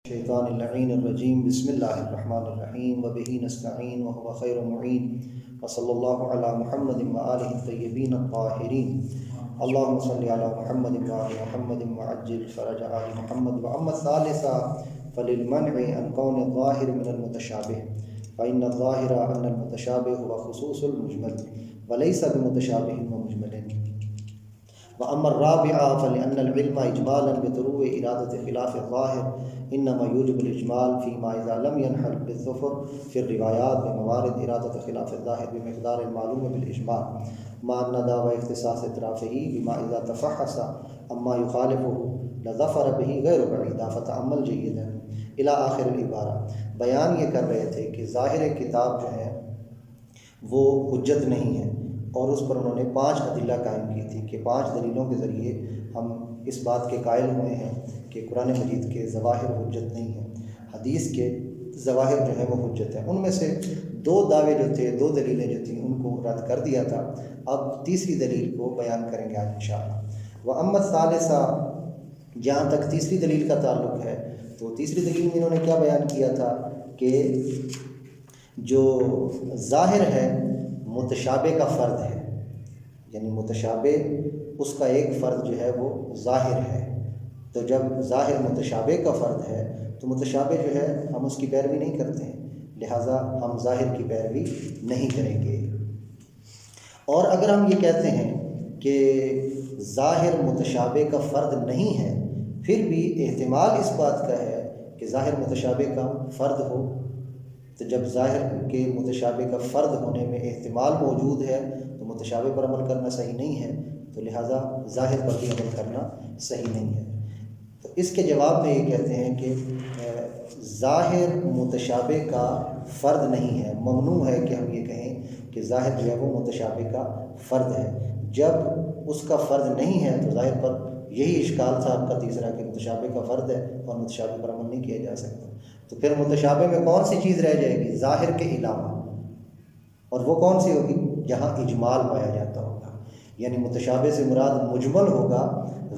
الشیطان اللعین الرجیم بسم اللہ الرحمن الرحیم وبہ نستعین وهو خیر معین وصلی اللہ علی محمد وآلہ الطیبین الطاہرین اللہم صلی علی محمد وآل محمد وعجل فرج آل محمد واما الثالثہ فللمنع عن کون الظاہر من المتشابہ فإن الظاہر ان المتشابہ هو خصوص المجمل وليس بمتشابہ ومجمل وأما الرابعة فلأن العلم إجمالا بطروع إرادة خلاف الظاهر إنما يوجب الإجمال فيما إذا لم ينحل بالظفر في الروايات بموارد إرادة خلاف الظاهر بمقدار المعلوم بالإجمال مع أن دعوى اختصاص اطرافه بما إذا تفحص أما يخالفه لظفر به غير بعيدا فتأمل جيدا إلى آخر العبارة۔ بیان یہ کر رہے تھے کہ ظاہر کتاب جو ہے وہ حجت نہیں ہے، اور اس پر انہوں نے 5 ادلہ قائم کی تھی کہ 5 دلیلوں کے ذریعے ہم اس بات کے قائل ہوئے ہیں کہ قرآن مجید کے ظواہر حجت نہیں ہیں، حدیث کے ظواہر جو ہیں وہ حجت ہیں۔ ان میں سے 2 دعوے جو تھے، 2 دلیلیں جو تھیں ان کو رد کر دیا تھا۔ اب تیسری دلیل کو بیان کریں گے آج انشاءاللہ۔ وَأَمَّا الثَّالِثَةُ، جہاں تک تیسری دلیل کا تعلق ہے تو تیسری دلیل میں انہوں نے کیا بیان کیا تھا کہ جو ظاہر ہے متشابہ کا فرد ہے، یعنی متشابہ اس کا ایک فرد جو ہے وہ ظاہر ہے، تو جب ظاہر متشابہ کا فرد ہے تو متشابہ جو ہے ہم اس کی پیروی نہیں کرتے ہیں، لہٰذا ہم ظاہر کی پیروی نہیں کریں گے۔ اور اگر ہم یہ کہتے ہیں کہ ظاہر متشابہ کا فرد نہیں ہے، پھر بھی احتمال اس بات کا ہے کہ ظاہر متشابہ کا فرد ہو، تو جب ظاہر کے متشابہ کا فرد ہونے میں احتمال موجود ہے تو متشابہ پر عمل کرنا صحیح نہیں ہے، تو لہٰذا ظاہر پر بھی عمل کرنا صحیح نہیں ہے۔ تو اس کے جواب میں یہ کہتے ہیں کہ ظاہر متشابہ کا فرد نہیں ہے، ممنوع ہے کہ ہم یہ کہیں کہ ظاہر جو ہے وہ متشابہ کا فرد ہے۔ جب اس کا فرد نہیں ہے تو ظاہر پر یہی اشکال تھا آپ کا تیسرا کہ متشابہ کا فرد ہے اور متشابہ پر عمل نہیں کیا جا سکتا، تو پھر متشابہ میں کون سی چیز رہ جائے گی ظاہر کے علاوہ، اور وہ کون سی ہوگی؟ جہاں اجمال پایا جاتا ہوگا، یعنی متشابہ سے مراد مجمل ہوگا،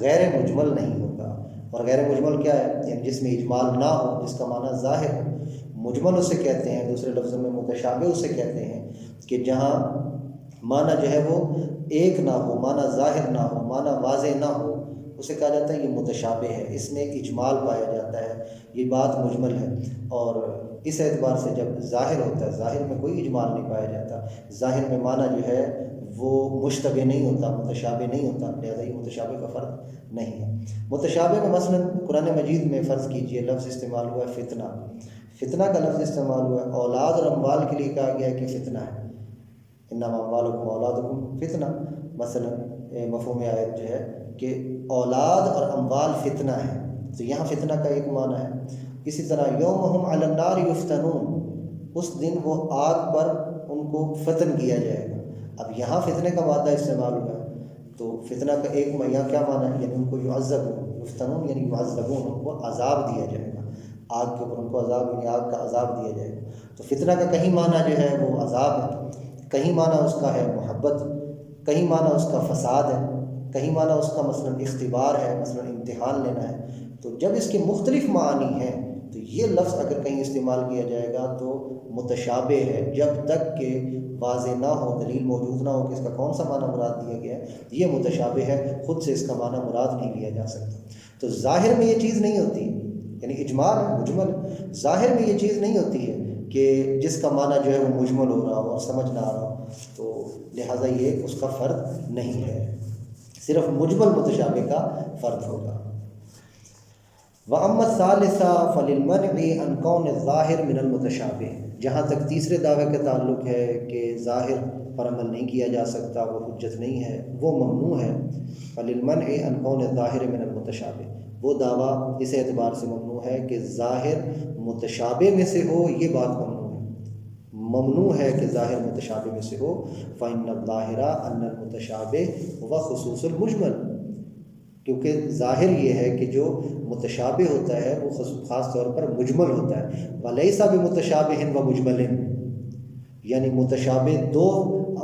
غیر مجمل نہیں ہوگا۔ اور غیر مجمل کیا ہے؟ یعنی جس میں اجمال نہ ہو، جس کا معنی ظاہر ہو۔ مجمل اسے کہتے ہیں، دوسرے لفظوں میں متشابہ اسے کہتے ہیں کہ جہاں معنی جو ہے وہ ایک نہ ہو، معنی ظاہر نہ ہو، معنی واضح نہ ہو، اسے کہا جاتا ہے یہ متشابہ ہے، اس میں اجمال پایا جاتا ہے، یہ بات مجمل ہے۔ اور اس اعتبار سے جب ظاہر ہوتا ہے، ظاہر میں کوئی اجمال نہیں پایا جاتا، ظاہر میں معنی جو ہے وہ مشتبہ نہیں ہوتا، متشابہ نہیں ہوتا، لہذا یہ متشابہ کا فرد نہیں ہے۔ متشابہ میں مثلا قرآن مجید میں فرض کیجئے لفظ استعمال ہوا ہے فتنہ، فتنہ کا لفظ استعمال ہوا ہے، اولاد اور اموال کے لیے کہا گیا ہے کہ فتنہ ہے، انما اموالکم واولادکم فتنہ، مثلا مفہوم آیت جو ہے کہ اولاد اور اموال فتنہ ہے، تو یہاں فتنہ کا ایک معنی ہے۔ اسی طرح یومہم علی النار یفتنون، اس دن وہ آگ پر ان کو فتن کیا جائے گا۔ اب یہاں فتنے کا مادہ استعمال ہوا ہے، تو فتنہ کا ایک یہاں کیا معنی ہے؟ یعنی ان کو یعذبون، یفتنون یعنی یعذبون، ان کو عذاب دیا جائے گا، آگ کے اوپر ان کو عذاب، یعنی آگ کا عذاب دیا جائے گا۔ تو فتنہ کا کہیں معنی جو ہے وہ عذاب ہے، کہیں معنی اس کا ہے محبت، کہیں معنی اس کا فساد ہے، کہیں معنی اس کا مثلا اختبار ہے، مثلا امتحان لینا ہے۔ تو جب اس کے مختلف معانی ہیں تو یہ لفظ اگر کہیں استعمال کیا جائے گا تو متشابہ ہے، جب تک کہ واضح نہ ہو، دلیل موجود نہ ہو کہ اس کا کون سا معنی مراد دیا گیا ہے، یہ متشابہ ہے، خود سے اس کا معنی مراد نہیں لیا جا سکتا۔ تو ظاہر میں یہ چیز نہیں ہوتی، یعنی اجمال مجمل، ظاہر میں یہ چیز نہیں ہوتی ہے کہ جس کا معنی جو ہے وہ مجمل ہو رہا ہو اور سمجھ نہ آ رہا ہو، تو لہٰذا یہ اس کا فرد نہیں ہے، صرف مجمل متشابہ کا فرد ہوگا۔ وَأَمَّا الثَّالِثَةُ فَلِلْمَنْعِ عَنْ كَوْنِ الظَّاهِرِ مِنَ الْمُتَشَابِهِ، جہاں تک تیسرے دعوے کا تعلق ہے کہ ظاہر پر عمل نہیں کیا جا سکتا، وہ حجت نہیں ہے، وہ ممنوع ہے۔ فَلِلْمَنْعِ عَنْ كَوْنِ الظَّاهِرِ مِنَ الْمُتَشَابِهِ، وہ دعویٰ اس اعتبار سے ممنوع ہے کہ ظاہر متشابہ میں سے ہو، یہ بات ممنوع ہے، ممنوع ہے کہ ظاہر متشابہ میں سے ہو۔ فَإِنَّ الظَّاهِرَ أَنَّ الْمُتَشَابِهَ هُوَ خُصُوصُ الْمُجْمَلِ، کیونکہ ظاہر یہ ہے کہ جو متشابہ ہوتا ہے وہ خاص طور پر مجمل ہوتا ہے۔ وَلَيْسَ بِمُتَشَابِهٍ وَمُجْمَلٍ، یعنی متشابہ 2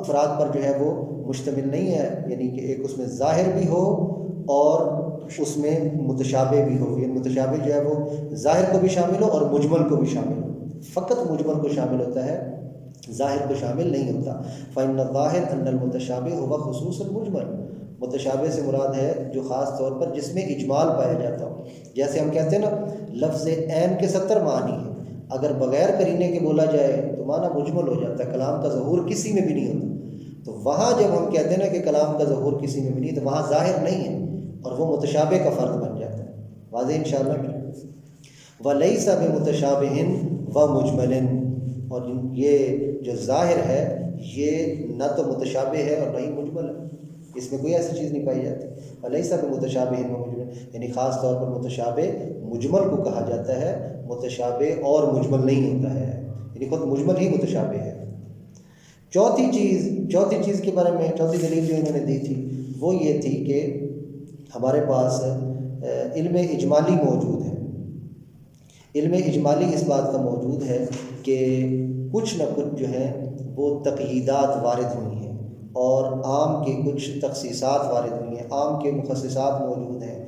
افراد پر جو ہے وہ مشتمل نہیں ہے، یعنی کہ ایک اس میں ظاہر بھی ہو اور اس میں متشابہ بھی ہو، یعنی متشابہ جو ہے وہ ظاہر کو بھی شامل ہو اور مجمل کو بھی شامل ہو، فقط مجمل کو شامل ہوتا ہے، ظاہر کو شامل نہیں ہوتا۔ فإن الظاہر ان المتشابہ ہوا خصوص المجمل، متشابہ سے مراد ہے جو خاص طور پر جس میں اجمال پایا جاتا ہو۔ جیسے ہم کہتے ہیں نا لفظ عین کے 70 معنی ہیں، اگر بغیر قرینے کے بولا جائے تو معنی مجمل ہو جاتا ہے، کلام کا ظہور کسی میں بھی نہیں ہوتا۔ تو وہاں جب ہم کہتے ہیں نا کہ کلام کا ظہور کسی میں بھی نہیں، تو وہاں ظاہر نہیں ہے اور وہ متشابہ کا فرد بن جاتا ہے۔ واضح انشاءاللہ۔ وَلَيْسَ بِمُتَشَابِهٍ وَمُجْمَلٍ، اور یہ جو ظاہر ہے یہ نہ تو متشابہ ہے اور نہ ہی مجمل ہے، اس میں کوئی ایسی چیز نہیں پائی جاتی۔ وَلَيْسَ بِمُتَشَابِهٍ وَمُجْمَلٍ، یعنی خاص طور پر متشابہ مجمل کو کہا جاتا ہے، متشابہ اور مجمل نہیں ہوتا ہے، یعنی خود مجمل ہی متشابہ ہے۔ چوتھی چیز کے بارے میں چوتھی دلیل جو انہوں نے دی تھی وہ یہ تھی کہ ہمارے پاس علم اجمالی موجود ہے۔ علم اجمالی اس بات کا موجود ہے کہ کچھ نہ کچھ جو ہے وہ تقییدات وارد ہوئی ہیں اور عام کے کچھ تخصیصات وارد ہوئی ہیں، عام کے مخصصات موجود ہیں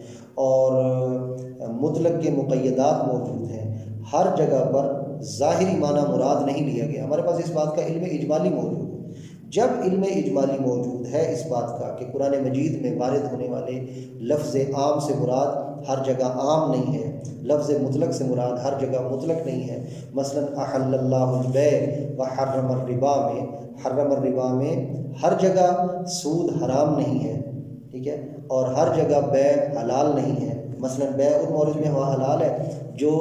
اور مطلق کے مقیدات موجود ہیں۔ ہر جگہ پر ظاہری معنی مراد نہیں لیا گیا، ہمارے پاس اس بات کا علم اجمالی موجود ہے۔ جب علم اجمالی موجود ہے اس بات کا کہ قرآن مجید میں وارد ہونے والے لفظ عام سے مراد ہر جگہ عام نہیں ہے، لفظ مطلق سے مراد ہر جگہ مطلق نہیں ہے، مثلا احل اللہ البیع وحرم الربا میں حرم الربا میں ہر جگہ سود حرام نہیں ہے، ٹھیک ہے، اور ہر جگہ بیع حلال نہیں ہے۔ مثلا بیع ان مورد میں وہ حلال ہے جو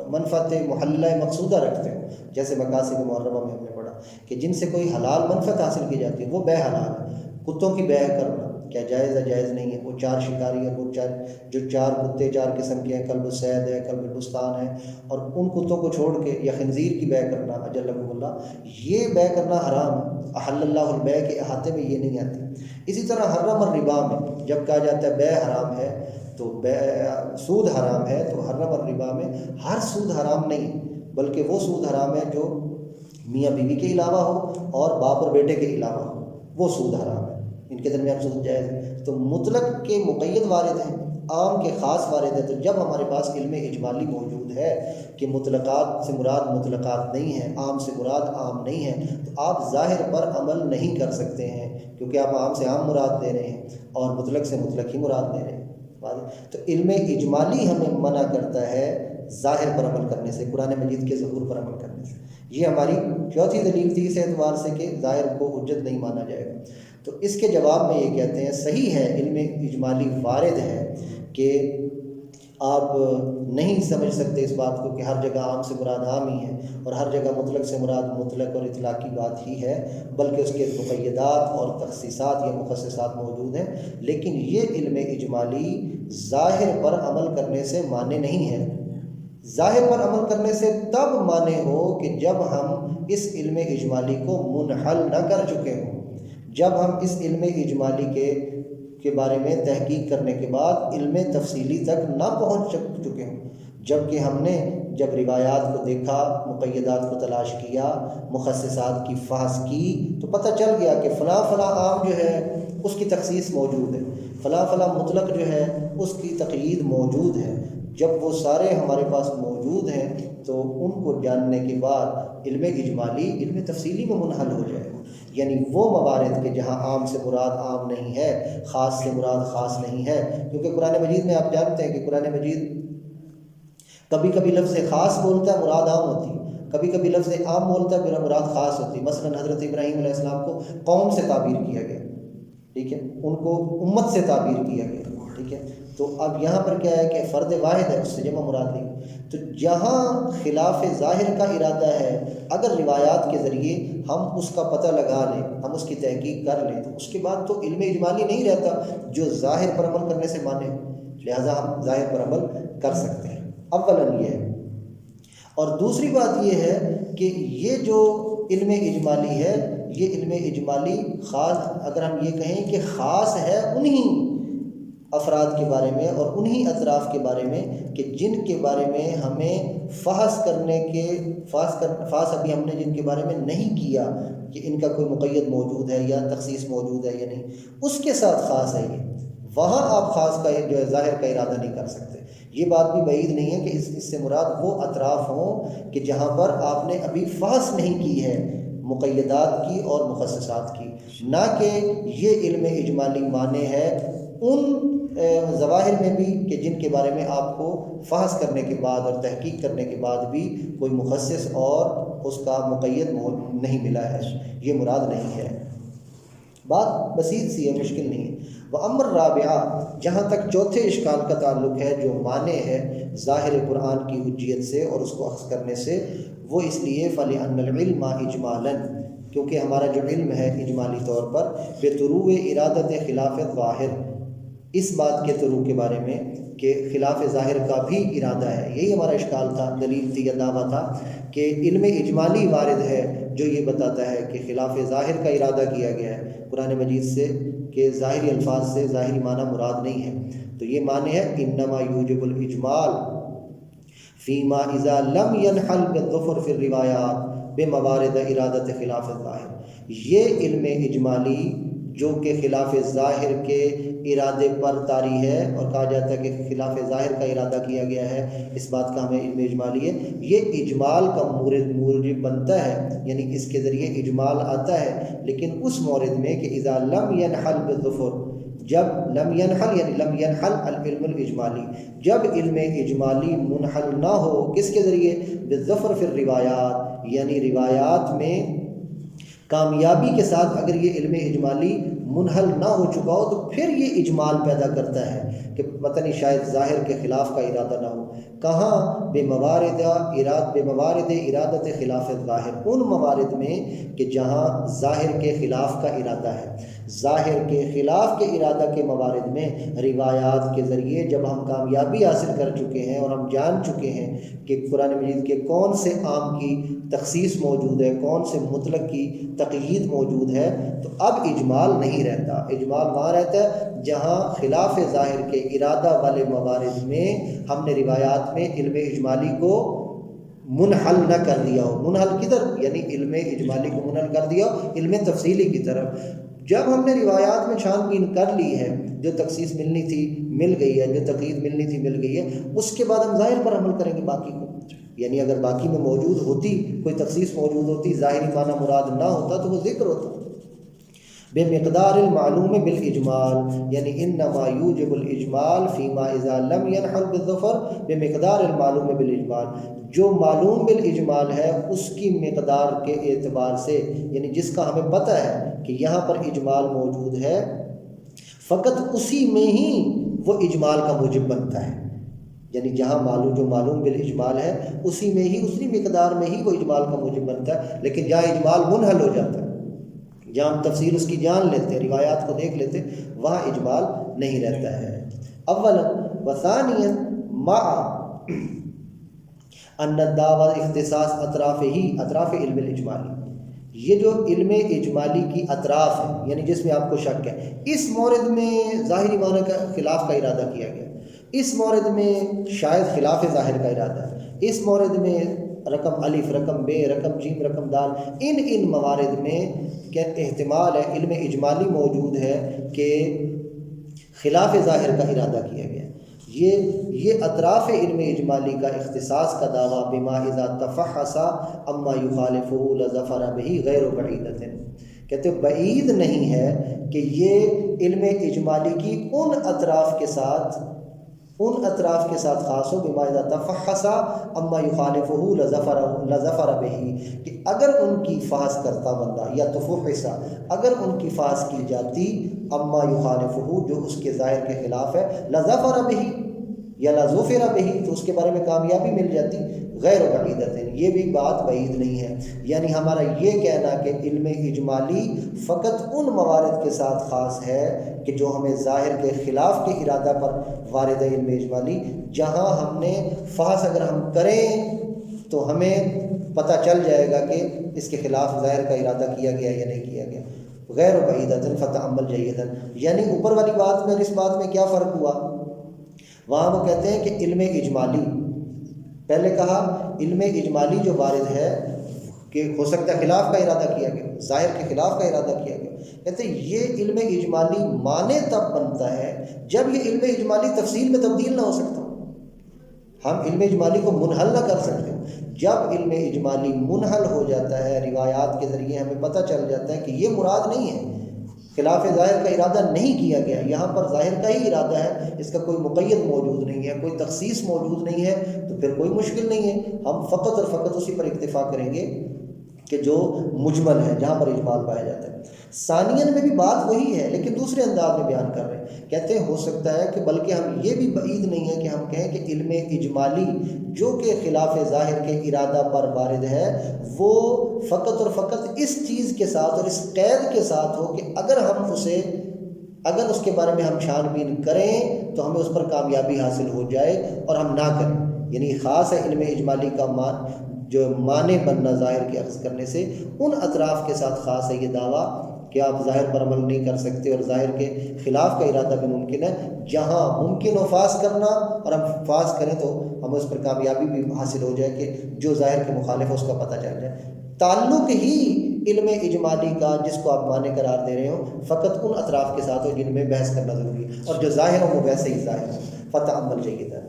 منفعت محلہ مقصودہ رکھتے ہیں، جیسے مقاصد محرمہ میں ہم نے پڑھا کہ جن سے کوئی حلال منفعت حاصل کی جاتی ہے وہ بیع حلال ہے۔ کتوں کی بیع کرنا کیا جائز ہے؟ جائز نہیں ہے۔ وہ 4 شکاری اور وہ جو 4 کتے 4 قسم کے ہیں، کلب الصید ہے، کلب البستان ہے، اور ان کتوں کو چھوڑ کے یا خنزیر کی بیع کرنا اجلکم اللہ، یہ بیع کرنا حرام ہے۔ احل اللہ البیع کے احاطے میں یہ نہیں آتی۔ اسی طرح حرم الربا میں جب کہا جاتا ہے بیع حرام ہے تو سود حرام ہے، تو حرم الربا میں ہر سود حرام نہیں بلکہ وہ سود حرام ہے جو میاں بیوی کے علاوہ ہو اور باپ اور بیٹے کے علاوہ ہو، وہ سود حرام ہے، ان کے درمیان سود جائز ہے۔ تو مطلق کے مقید وارد ہیں، عام کے خاص وارد ہے۔ تو جب ہمارے پاس علم اجمالی موجود ہے کہ مطلقات سے مراد مطلقات نہیں ہیں، عام سے مراد عام نہیں ہے، تو آپ ظاہر پر عمل نہیں کر سکتے ہیں کیونکہ آپ عام سے عام مراد دے رہے ہیں اور مطلق سے مطلق ہی مراد دے رہے ہیں۔ تو علم اجمالی ہمیں منع کرتا ہے ظاہر پر عمل کرنے سے، قرآن مجید کے ظہور پر عمل کرنے سے۔ یہ ہماری چوتھی دلیل تھی اس اعتبار سے کہ ظاہر کو حجت نہیں مانا جائے گا۔ تو اس کے جواب میں یہ کہتے ہیں صحیح ہے، علم اجمالی وارد ہے کہ آپ نہیں سمجھ سکتے اس بات کو کہ ہر جگہ عام سے مراد عام ہی ہے اور ہر جگہ مطلق سے مراد مطلق اور اطلاقی بات ہی ہے، بلکہ اس کے مقیدات اور تخصیصات یا مخصصات موجود ہیں۔ لیکن یہ علم اجمالی ظاہر پر عمل کرنے سے مانے نہیں ہے۔ ظاہر پر عمل کرنے سے تب مانے ہو کہ جب ہم اس علم اجمالی کو منحل نہ کر چکے ہوں، جب ہم اس علم اجمالی کے بارے میں تحقیق کرنے کے بعد علم تفصیلی تک نہ پہنچ چکے ہوں، جبکہ ہم نے جب روایات کو دیکھا، مقیدات کو تلاش کیا، مخصصات کی فحص کی، تو پتہ چل گیا کہ فلاں فلاں عام جو ہے اس کی تخصیص موجود ہے، فلاں فلاں مطلق جو ہے اس کی تقیید موجود ہے۔ جب وہ سارے ہمارے پاس موجود ہیں تو ان کو جاننے کے بعد علم اجمالی علم تفصیلی میں منحل ہو جائے گا، یعنی وہ موارد کے جہاں عام سے مراد عام نہیں ہے، خاص سے مراد خاص نہیں ہے، کیونکہ قرآن مجید میں آپ جانتے ہیں کہ قرآن مجید کبھی کبھی لفظ خاص بولتا ہے مراد عام ہوتی ہے، کبھی کبھی لفظ عام بولتا ہے مراد خاص ہوتی ہے۔ مثلا حضرت ابراہیم علیہ السلام کو قوم سے تعبیر کیا گیا، ٹھیک ہے، ان کو امت سے تعبیر کیا گیا، ٹھیک ہے۔ تو اب یہاں پر کیا ہے کہ فرد واحد ہے، اس سے جمع مراد لی۔ تو جہاں خلاف ظاہر کا ارادہ ہے، اگر روایات کے ذریعے ہم اس کا پتہ لگا لیں، ہم اس کی تحقیق کر لیں، تو اس کے بعد تو علم اجمالی نہیں رہتا جو ظاہر پر عمل کرنے سے مانے، لہذا ہم ظاہر پر عمل کر سکتے ہیں۔ اولاً یہ ہے، اور دوسری بات یہ ہے کہ یہ جو علم اجمالی ہے، یہ علم اجمالی خاص، اگر ہم یہ کہیں کہ خاص ہے انہی افراد کے بارے میں اور انہی اطراف کے بارے میں کہ جن کے بارے میں ہمیں فحص ابھی ہم نے جن کے بارے میں نہیں کیا کہ ان کا کوئی مقید موجود ہے یا تخصیص موجود ہے یا نہیں، اس کے ساتھ خاص ہے یہ۔ وہاں آپ خاص کا جو ہے ظاہر کا ارادہ نہیں کر سکتے۔ یہ بات بھی بعید نہیں ہے کہ اس سے مراد وہ اطراف ہوں کہ جہاں پر آپ نے ابھی فحص نہیں کی ہے مقیدات کی اور مخصصات کی، نہ کہ یہ علم اجمالی معنی ہے ان ظواہر میں بھی کہ جن کے بارے میں آپ کو فحص کرنے کے بعد اور تحقیق کرنے کے بعد بھی کوئی مخصص اور اس کا مقید نہیں ملا ہے، یہ مراد نہیں ہے۔ بات بسیط سی ہے، مشکل نہیں ہے۔ وَأَمَّا الرَّابِعَةُ، جہاں تک چوتھے اشکال کا تعلق ہے جو معنی ہے ظاہر قرآن کی حجیت سے اور اس کو اخذ کرنے سے، وہ اس لیے فَلِأَنَّ الْعِلْمَ إِجْمَالًا، کیونکہ ہمارا جو علم ہے اجمالی طور پر بِطُرُوِ ارادت خلاف ظاہر، اس بات کے طرو کے بارے میں کہ خلاف ظاہر کا بھی ارادہ ہے۔ یہی ہمارا اشکال تھا، دلیل تھی یا دعویٰ تھا کہ علم اجمالی وارد ہے جو یہ بتاتا ہے کہ خلاف ظاہر کا ارادہ کیا گیا ہے قرآن مجید سے، کہ ظاہری الفاظ سے ظاہری معنی مراد نہیں ہے۔ تو یہ معنی ہے انما یوجب الاجمال فیما اذا لم ينحل بالظفر فی الروایات بموارد ارادت خلاف الظاہر۔ یہ علم اجمالی جو کہ خلاف ظاہر کے ارادے پر طاری ہے، اور کہا جاتا ہے کہ خلاف ظاہر کا ارادہ کیا گیا ہے، اس بات کا ہمیں علم اجمالی ہے، یہ اجمال کا موجب بنتا ہے، یعنی اس کے ذریعے اجمال آتا ہے، لیکن اس مورد میں کہ اذا لم ينحل بالظفر، جب لم ينحل یعنی لم ينحل العلم الاجمالی، جب علم اجمالی منحل نہ ہو کس کے ذریعے؟ بالظفر فی الروایات، یعنی روایات میں کامیابی کے ساتھ اگر یہ علم اجمالی منحل نہ ہو چکا ہو تو پھر یہ اجمال پیدا کرتا ہے کہ پتہ نہیں شاید ظاہر کے خلاف کا ارادہ نہ ہو۔ کہاں؟ بموارد ارادت خلاف الظاہر، ان موارد میں کہ جہاں ظاہر کے خلاف کا ارادہ ہے، ظاہر کے خلاف کے ارادہ کے موارد میں روایات کے ذریعے جب ہم کامیابی حاصل کر چکے ہیں اور ہم جان چکے ہیں کہ قرآن مجید کے کون سے عام کی تخصیص موجود ہے، کون سے مطلق کی تقیید موجود ہے، تو اب اجمال نہیں رہتا۔ اجمال وہاں رہتا ہے جہاں خلاف ظاہر کے ارادہ والے موارد میں ہم نے روایات میں علم اجمالی کو منحل نہ کر دیا ہو۔ منحل کدھر؟ یعنی علم اجمالی کو منحل کر دیا ہو علم تفصیلی کی طرف۔ جب ہم نے روایات میں چھان بین کر لی ہے، جو تخصیص ملنی تھی مل گئی ہے، جو تقیید ملنی تھی مل گئی ہے، اس کے بعد ہم ظاہر پر عمل کریں گے باقی کو۔ یعنی اگر باقی میں موجود ہوتی، کوئی تخصیص موجود ہوتی، ظاہری معنی مراد نہ ہوتا تو وہ ذکر ہوتا۔ بے مقدار المعلوم بالاجمال، یعنی انما یوجب الاجمال فیما اذا لم ينحل بالظفر بمقدار المعلوم بالاجمال، جو معلوم بالاجمال ہے اس کی مقدار کے اعتبار سے، یعنی جس کا ہمیں پتہ ہے کہ یہاں پر اجمال موجود ہے، فقط اسی میں ہی وہ اجمال کا موجب بنتا ہے۔ یعنی جہاں جو معلوم بالاجمال ہے اسی میں ہی، اسی مقدار میں ہی وہ اجمال کا موجب بنتا ہے، لیکن جہاں اجمال منحل ہو جاتا ہے، جہاں ہم تفصیل اس کی جان لیتے ہیں، روایات کو دیکھ لیتے، وہاں اجمال نہیں رہتا ہے۔ اولا وثانیا مع ان الدعوی اختصاص اطراف علم الاجمالی، یہ جو علم اجمالی کی اطراف ہے، یعنی جس میں آپ کو شک ہے، اس مورد میں ظاہری معنی کا خلاف کا ارادہ کیا گیا، اس مورد میں شاید خلاف ظاہر کا ارادہ ہے، اس مورد میں رقم الف، رقم بے، رقم جیم، رقم دال، ان موارد میں کیا احتمال ہے علم اجمالی موجود ہے کہ خلاف ظاہر کا ارادہ کیا گیا۔ یہ اطراف علم اجمالی کا اختصاص کا دعویٰ بما اذا تفحص اما یخالفہ لظفر بہ غیر بعیدۃ، کہتے بعید نہیں ہے کہ یہ علم اجمالی کی ان اطراف کے ساتھ خاص ہو، بما اذا تفحص اما یخالفہ لظفر بہ، کہ اگر ان کی فحص کرتا بندہ یا تفحص، اگر ان کی فحص کی جاتی اما یخالفہ، جو اس کے ظاہر کے خلاف ہے، لظفر بہ یا لظفر بہ، تو اس کے بارے میں کامیابی مل جاتی، غیر بعیدۃ، یہ بھی بات بعید نہیں ہے۔ یعنی ہمارا یہ کہنا کہ علم اجمالی فقط ان موارد کے ساتھ خاص ہے کہ جو ہمیں ظاہر کے خلاف کے ارادہ پر وارد ہے علم اجمالی، جہاں ہم نے فحص اگر ہم کریں تو ہمیں پتہ چل جائے گا کہ اس کے خلاف ظاہر کا ارادہ کیا گیا یا نہیں کیا گیا، غیر بعیدۃ فتأمل جیداً۔ یعنی اوپر والی بات میں اور اس بات میں کیا فرق ہوا؟ وہاں وہ کہتے ہیں کہ علم اجمالی، پہلے کہا علم اجمالی جو وارد ہے کہ ہو سکتا ہے خلاف کا ارادہ کیا گیا، ظاہر کے خلاف کا ارادہ کیا گیا. کہتے ہیں یہ علم اجمالی معنی تب بنتا ہے جب یہ علم اجمالی تفصیل میں تبدیل نہ ہو سکتا. ہم علم اجمالی کو منحل نہ کر سکتے. جب علم اجمالی منحل ہو جاتا ہے، روایات کے ذریعے ہمیں پتہ چل جاتا ہے کہ یہ مراد نہیں ہے، خلاف ظاہر کا ارادہ نہیں کیا گیا، یہاں پر ظاہر کا ہی ارادہ ہے، اس کا کوئی مقید موجود نہیں ہے، کوئی تخصیص موجود نہیں ہے، تو پھر کوئی مشکل نہیں ہے. ہم فقط اور فقط اسی پر اکتفا کریں گے کہ جو مجمل ہے، جہاں پر اجمال پایا جاتا ہے. ثانیاً میں بھی بات وہی ہے لیکن دوسرے انداز میں بیان کر رہے ہیں. کہتے ہیں ہو سکتا ہے کہ بلکہ ہم یہ بھی بعید نہیں ہے کہ ہم کہیں کہ علم اجمالی جو کہ خلاف ظاہر کے ارادہ پر وارد ہے وہ فقط اور فقط اس چیز کے ساتھ اور اس قید کے ساتھ ہو کہ اگر اس کے بارے میں ہم چھان بین کریں تو ہمیں اس پر کامیابی حاصل ہو جائے اور ہم نہ کریں. یعنی خاص ہے علم اجمالی کا جو معنی بننا ظاہر کے اخذ کرنے سے، ان اطراف کے ساتھ خاص ہے یہ دعویٰ کہ آپ ظاہر پر عمل نہیں کر سکتے اور ظاہر کے خلاف کا ارادہ بھی ممکن ہے. جہاں ممکن ہو فاس کرنا اور ہم فاس کریں تو ہمیں اس پر کامیابی بھی حاصل ہو جائے کہ جو ظاہر کے مخالف ہے اس کا پتہ چل جائے. تعلق ہی علم اجمالی کا جس کو آپ معنی قرار دے رہے ہو فقط ان اطراف کے ساتھ ہو جن میں بحث کرنا ضروری ہے، اور جو ظاہر ہو وہ ویسے ہی ظاہر ہو. فتح عمل جیدہ.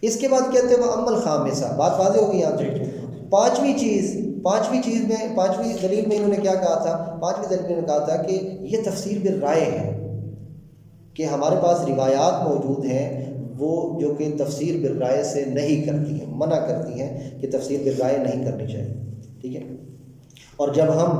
اس کے بعد کہتے ہیں وہ عمل خامسہ. بات واضح ہو گئی یہاں تک. پانچویں دلیل میں انہوں نے کیا کہا تھا؟ پانچویں دلیل میں انہوں نے کہا تھا کہ یہ تفسیر بالرائے ہے، کہ ہمارے پاس روایات موجود ہیں وہ جو کہ تفسیر بالرائے سے نہیں کرتی ہیں، منع کرتی ہیں کہ تفسیر بالرائے نہیں کرنی چاہیے. ٹھیک ہے. اور جب ہم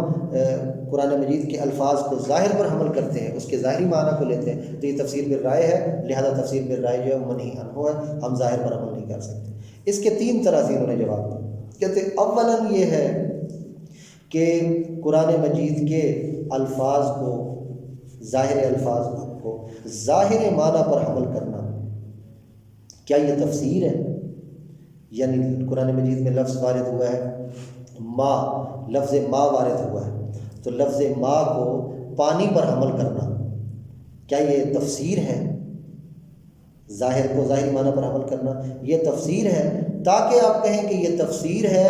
قرآن مجید کے الفاظ کو ظاہر پر حمل کرتے ہیں، اس کے ظاہری معنی کو لیتے ہیں، تو یہ تفسیر بالرائے ہے، لہذا تفسیر بالرائے جو ہے منہی عنہ ہے، ہم ظاہر پر عمل نہیں کر سکتے. اس کے 3 طرح سے انہوں نے جواب دیا. کہتے اولاً یہ ہے کہ قرآن مجید کے الفاظ کو، ظاہر الفاظ کو ظاہر معنی پر حمل کرنا، کیا یہ تفسیر ہے؟ یعنی قرآن مجید میں لفظ وارد ہوا ہے ما، لفظ ما وارد ہوا ہے، تو لفظ ما کو پانی پر حمل کرنا، کیا یہ تفسیر ہے؟ ظاہر کو ظاہری معنی پر حمل کرنا یہ تفسیر ہے، تاکہ آپ کہیں کہ یہ تفسیر ہے.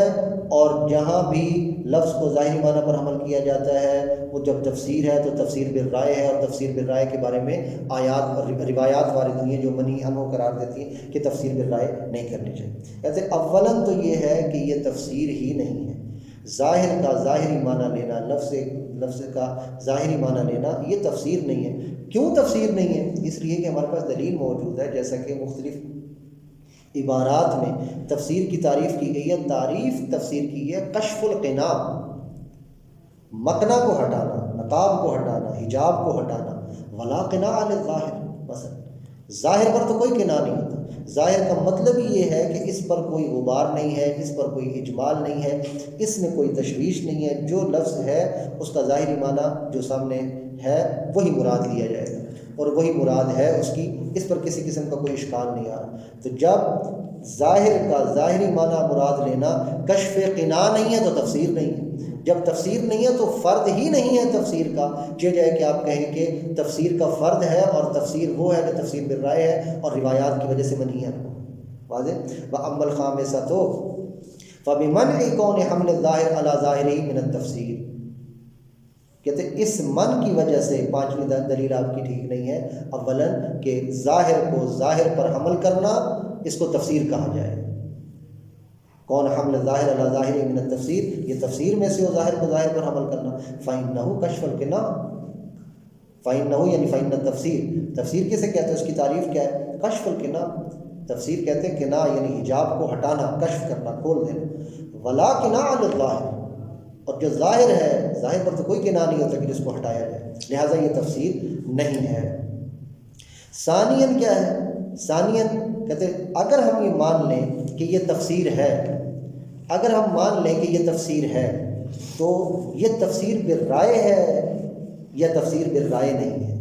اور جہاں بھی لفظ کو ظاہری معنی پر حمل کیا جاتا ہے وہ جب تفسیر ہے تو تفسیر بالرائے ہے، اور تفسیر بالرائے کے بارے میں آیات اور روایات وارد ہوئی ہیں جو منہی عنہ قرار دیتی ہیں کہ تفسیر بالرائے نہیں کرنی چاہیے. کہتے اولاً تو یہ ہے کہ یہ تفسیر ہی نہیں ہے. ظاہر کا ظاہری معنی لینا، لفظ کا ظاہری معنی لینا یہ تفسیر نہیں ہے. کیوں تفسیر نہیں ہے؟ اس لیے کہ ہمارے پاس دلیل موجود ہے، جیسا کہ مختلف عبارات میں تفسیر کی تعریف کی گئی ہے. تعریف تفسیر کی ہے کشف القنا، مقنا کو ہٹانا، نقاب کو ہٹانا، حجاب کو ہٹانا. ولا قنا علی الظاہر، مثلا ظاہر پر تو کوئی قنا نہیں ہوتا. ظاہر کا مطلب یہ ہے کہ اس پر کوئی غبار نہیں ہے، اس پر کوئی اجمال نہیں ہے، اس میں کوئی تشویش نہیں ہے. جو لفظ ہے اس کا ظاہری معنی جو سامنے ہے وہی مراد لیا جائے گا، اور وہی مراد ہے اس کی، اس پر کسی قسم کا کوئی اشکال نہیں آ رہا. تو جب ظاہر کا ظاہری معنی مراد لینا کشف قنا نہیں ہے تو تفسیر نہیں ہے. جب تفسیر نہیں ہے تو فرد ہی نہیں ہے تفسیر کا. یہ جائے کہ آپ کہیں کہ تفسیر کا فرد ہے اور تفسیر وہ ہے کہ تفسیر بالرائے ہے اور روایات کی وجہ سے منہی ہے. واضح. وَأَمَّا الْخَامِسَةُ فَبِمَنْعِ كَوْنِ حَمْلِ الظَّاهِرِ عَلَى ظَاهِرِهِ مِنَ التَّفْسِيرِ. کہتے اس من کی وجہ سے پانچویں دلیل آپ کی ٹھیک نہیں ہے. اولاً کہ ظاہر کو ظاہر پر حمل کرنا اس کو تفسیر کہا جائے. کون حمل ظاہر علی ظاہر من التفسیر، یہ تفسیر میں سے ہو ظاہر کو ظاہر پر حمل کرنا. فَإِنَّهُ كَشْفُ الْقِنَا، فَإِنَّهُ یعنی فَإِنَّ التفسیر، تفسیر کسے کہتے ہیں؟ اس کی تعریف کیا ہے؟ کشف القنا. تفسیر کہتے ہیں قنا یعنی حجاب کو ہٹانا، کشف کرنا، کھول دینا. ولا قنا علی الظاہر، اور جو ظاہر ہے ظاہر پر تو کوئی قنا نہیں ہوتا کہ جس کو ہٹایا جائے، لہٰذا یہ تفسیر نہیں ہے. ثانیاً کیا ہے؟ ثانیاً کہتے ہیں اگر ہم یہ مان لیں کہ یہ تفسیر ہے، اگر ہم مان لیں کہ یہ تفسیر ہے تو یہ تفسیر بالرائے ہے یا تفسیر بالرائے نہیں ہے؟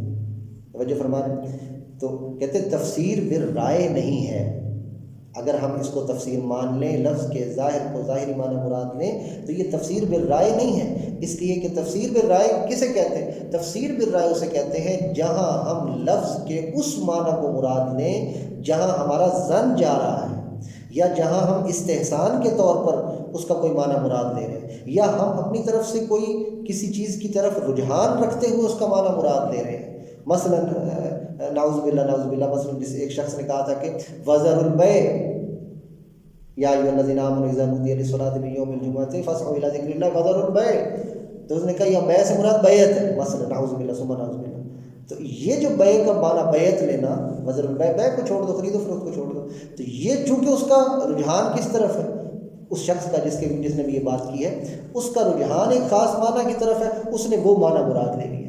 توجہ فرما رہے ہیں. تو کہتے ہیں تفسیر بالرائے نہیں ہے. اگر ہم اس کو تفسیر مان لیں، لفظ کے ظاہر کو ظاہری معنی مراد لیں تو یہ تفسیر بالرائے نہیں ہے. اس لیے کہ تفسیر بالرائے کسے کہتے ہیں؟ تفسیر بالرائے اسے کہتے ہیں جہاں ہم لفظ کے اس معنی کو مراد لیں جہاں ہمارا ظن جا رہا ہے، یا جہاں ہم استحسان کے طور پر اس کا کوئی معنی مراد لے رہے ہیں، یا ہم اپنی طرف سے کوئی کسی چیز کی طرف رجحان رکھتے ہوئے اس کا معنی مراد لے رہے ہیں۔ مثلا نعوذ باللہ مثلا جس ایک شخص نے کہا تھا کہ وزر البیع یا ایھا الذین آمنوا اذا نودی للصلاۃ من یوم الجمعۃ فاسعوا الی ذکر اللہ وذروا البیع، تو اس نے کہا یہ بیع سے مراد بیعت ہے، مثلا نعوذ باللہ ثم نعوذ باللہ۔ تو یہ جو بیع کا معنی بیعت لینا، وزر البیع، بیع کو چھوڑ دو، خرید و فروخت کو چھوڑ دو، تو یہ چونکہ اس کا رجحان کس طرف ہے، اس شخص کا جس نے بھی یہ بات کی ہے، اس کا رجحان ایک خاص معنی کی طرف ہے، اس نے وہ معنی مراد لے لیا۔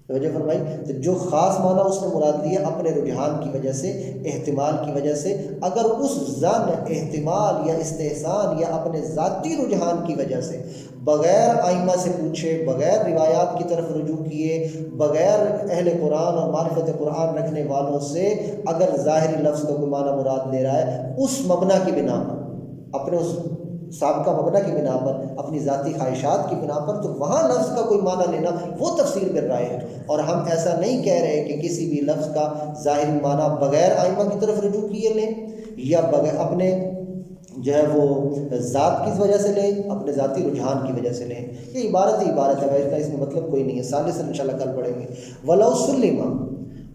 توجہ فرمائی، تو جو خاص معنی اس نے مراد لیا اپنے رجحان کی وجہ سے، احتمال کی وجہ سے، اگر اس ظن، احتمال یا استحسان یا اپنے ذاتی رجحان کی وجہ سے بغیر ائمہ سے پوچھے، بغیر روایات کی طرف رجوع کیے، بغیر اہل قرآن اور معرفت قرآن رکھنے والوں سے اگر ظاہری لفظ کا کوئی معنی مراد لے رہا ہے اس مبنا کی بنا پر، اپنے اس سابقہ مبنا کی بنا پر، اپنی ذاتی خواہشات کی بنا پر، تو وہاں لفظ کا کوئی معنی لینا وہ تفسیر بالرائے ہے۔ اور ہم ایسا نہیں کہہ رہے کہ کسی بھی لفظ کا ظاہری معنی بغیر ائمہ کی طرف رجوع کیے لیں، یا بغیر اپنے جو ہے وہ ذات کی وجہ سے لیں، اپنے ذاتی رجحان کی وجہ سے لیں۔ یہ عبارت ہے، اس میں مطلب کوئی نہیں ہے، ثالثاً انشاءاللہ کل پڑھیں گے۔ وَلَوْ سُلِّمَ،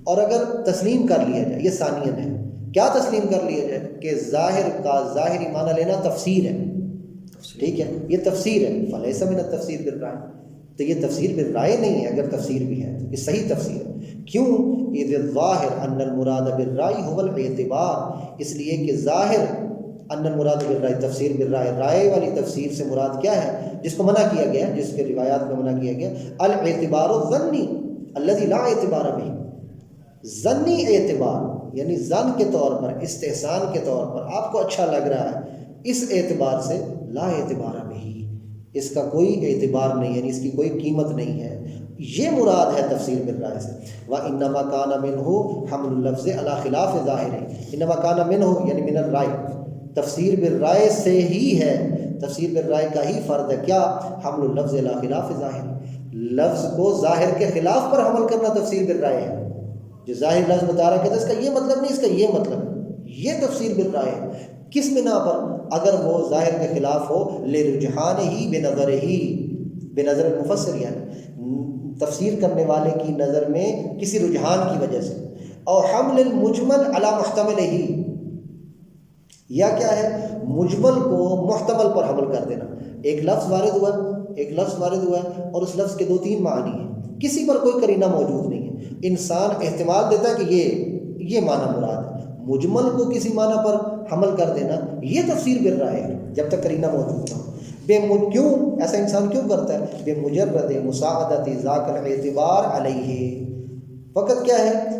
اور اگر تسلیم کر لیا جائے، یہ ثانیاً ہے، کیا تسلیم کر لیا جائے کہ ظاہر کا ظاہری معنی لینا تفسیر ہے، ٹھیک ہے، یہ تفسیر ہے، فَلَيْسَ مِنَ التَّفْسِيرِ بِالرَّأْيِ، تو یہ تفسیر بالرائے نہیں ہے، اگر تفسیر بھی ہے یہ صحیح تفسیر ہے۔ کیوں؟ اِذِ الظَّاهِرُ أَنَّ الْمُرَادَ بِالرَّأْيِ هُوَ الْاعْتِبَارُ، اس لیے کہ ظاہر ان المراد بالرائے، تفسیر بالرائے، رائے والی تفسیر سے مراد کیا ہے، جس کو منع کیا گیا، جس کے روایات میں منع کیا گیا، الاعتبار الظنی الذی لا اعتبار به، ظنی اعتبار یعنی ظن کے طور پر، استحسان کے طور پر آپ کو اچھا لگ رہا ہے، اس اعتبار سے لا اعتبار به، اس کا کوئی اعتبار نہیں، یعنی اس کی کوئی قیمت نہیں ہے، یہ مراد ہے تفسیر بالرائے سے۔ وَإِنَّمَا كَانَ مِنْهُ حَمْلُ اللَّفْظِ عَلَى خِلَافِ ظَاهِرِهِ، انما كان منه یعنی من الرائے، تفسیر بالرائے سے ہی ہے، تفسیر بالرائے کا ہی فرد ہے، کیا؟ حمل اللفظ علی خلاف ظاہر، لفظ کو ظاہر کے خلاف پر حمل کرنا تفسیر بالرائے ہے۔ جو ظاہر لفظ بتا رہا کہ اس کا یہ مطلب نہیں، اس کا یہ مطلب ہے، یہ تفسیر بالرائے ہے۔ کس بنا پر؟ اگر وہ ظاہر کے خلاف ہو، لرجحان ہی بنظر ہی، بنظر المفسر، یعنی تفسیر کرنے والے کی نظر میں کسی رجحان کی وجہ سے، اور حمل المجمل علی محتمل ہی، یا کیا ہے، مجمل کو محتمل پر حمل کر دینا۔ ایک لفظ وارد ہوا ہے اور اس لفظ کے 2-3 معنی ہیں، کسی پر کوئی قرینہ موجود نہیں ہے، انسان احتمال دیتا ہے کہ یہ معنی مراد ہے، مجمل کو کسی معنی پر حمل کر دینا یہ تفسیر بالرائے ہے، جب تک قرینہ موجود نہ ہو۔ کیوں ایسا انسان کیوں کرتا ہے؟ بمجرد مساعدت ذاک الاعتبار علیہ، فقط کیا ہے،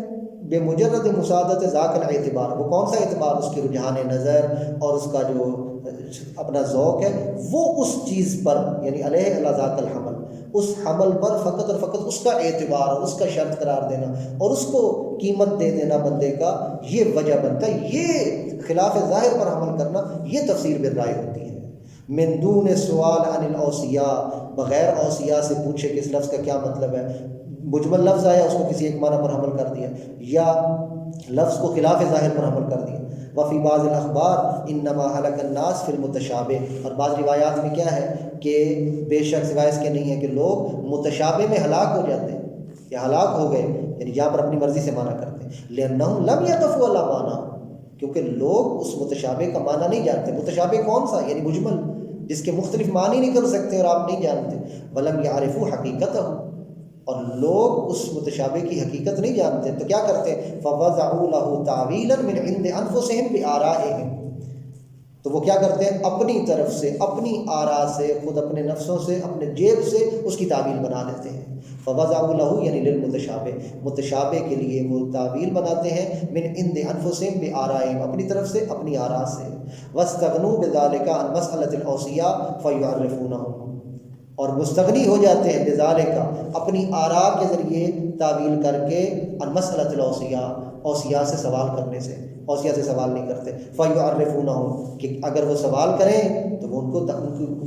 بے مجرد مساعدت ذاک الاعتبار، وہ کون سا اعتبار؟ اس کی رجحان نظر اور اس کا جو اپنا ذوق ہے، وہ اس چیز پر، یعنی علیہ علی ذاک الحمل، اس حمل پر فقط اور فقط اس کا اعتبار اور اس کا شرط قرار دینا اور اس کو قیمت دے دینا بندے کا، یہ وجہ بنتا ہے، یہ خلاف ظاہر پر عمل کرنا، یہ تفسیر بالرائے ہوتی ہے۔ من دون سوال عن الاوصیاء، بغیر اوصیاء سے پوچھے کہ اس لفظ کا کیا مطلب ہے، مجمل لفظ آیا اس کو کسی ایک معنی پر حمل کر دیا، یا لفظ کو خلاف ظاہر پر حمل کر دیا۔ وفی بعض الاخبار انما هلك الناس فی المتشابہ، اور بعض روایات میں کیا ہے کہ بے شک سوائے اس کے نہیں ہے کہ لوگ متشابہ میں ہلاک ہو جاتے ہیں، یا ہلاک ہو گئے، یعنی جہاں پر اپنی مرضی سے معنی کرتے ہیں، لأنهم لم يقفوا على معنى، کیونکہ لوگ اس متشابہ کا معنی نہیں جانتے۔ متشابہ کون سا؟ یعنی مجمل، جس کے مختلف معنی نہیں کر سکتے اور آپ نہیں جانتے۔ ولم يعرفوا حقیقتہ، اور لوگ اس متشابہ کی حقیقت نہیں جانتے، تو کیا کرتے ہیں؟ فَوَضَعُوا لَهُ تَعْوِيلًا مِنْ عِنْدِ أَنفُسِهِمْ بِآرَائِهِمْ، تو وہ کیا کرتے ہیں؟ اپنی طرف سے، اپنی آراء سے، خود اپنے نفسوں سے، اپنے جیب سے اس کی تعویل بنا لیتے ہیں۔ فَوَضَعُوا لَهُ یعنی للمتشابہ، متشابہ کے لیے وہ تعویل بناتے ہیں، مِنْ عِنْدِ أَنفُسِهِمْ بِآرَائِهِمْ، اپنی طرف سے، اپنی آراء سے۔ وَاسْتَغْنُوا بِذَلِكَ عَنْ مَسْأَلَةِ الْأَوْصِيَاءِ فَيُعَرِّفُونَهُمْ، اور مستغنی ہو جاتے ہیں بذالک، اپنی آراء کے ذریعے تعویل کر کے، عن مسألۃ الاوصیاء، اوصیاء سے سوال کرنے سے، اوصیاء سے سوال نہیں کرتے۔ فیعرفونہم، کہ اگر وہ سوال کریں تو وہ ان کو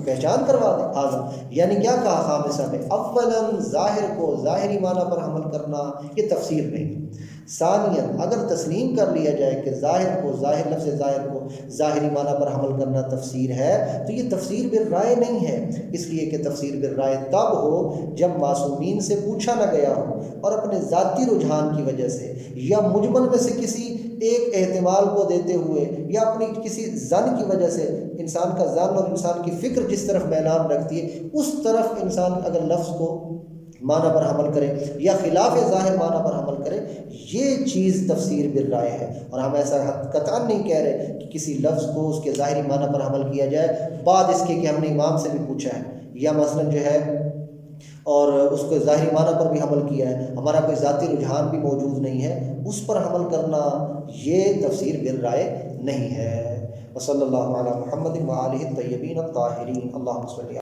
پہچان کروا دیں۔ حاضر یعنی کیا کہا خامسہ میں، اولاً ظاہر کو ظاہری معنی پر حمل کرنا یہ تفسیر نہیں۔ ثانیاً اگر تسلیم کر لیا جائے کہ ظاہر لفظ ظاہر کو ظاہری معنی پر حمل کرنا تفسیر ہے تو یہ تفسیر بالرائے نہیں ہے، اس لیے کہ تفسیر بالرائے تب ہو جب معصومین سے پوچھا نہ گیا ہو اور اپنے ذاتی رجحان کی وجہ سے یا مجمل میں سے کسی ایک احتمال کو دیتے ہوئے یا اپنی کسی ظن کی وجہ سے، انسان کا ظن اور انسان کی فکر جس طرف میلان رکھتی ہے اس طرف انسان اگر لفظ کو معنی پر حمل کرے یا خلاف ظاہر معنی پر حمل کرے، یہ چیز تفسیر بالرائے ہے۔ اور ہم ایسا قطعاً نہیں کہہ رہے کہ کسی لفظ کو اس کے ظاہری معنی پر حمل کیا جائے بعد اس کے کہ ہم نے امام سے بھی پوچھا ہے یا مثلاً جو ہے اور اس کو ظاہری معنی پر بھی حمل کیا ہے، ہمارا کوئی ذاتی رجحان بھی موجود نہیں ہے، اس پر حمل کرنا یہ تفسیر بالرائے نہیں ہے۔ وصلی اللہ علی محمد وآلہ الطیبین الطاہرین۔ اللہم صلی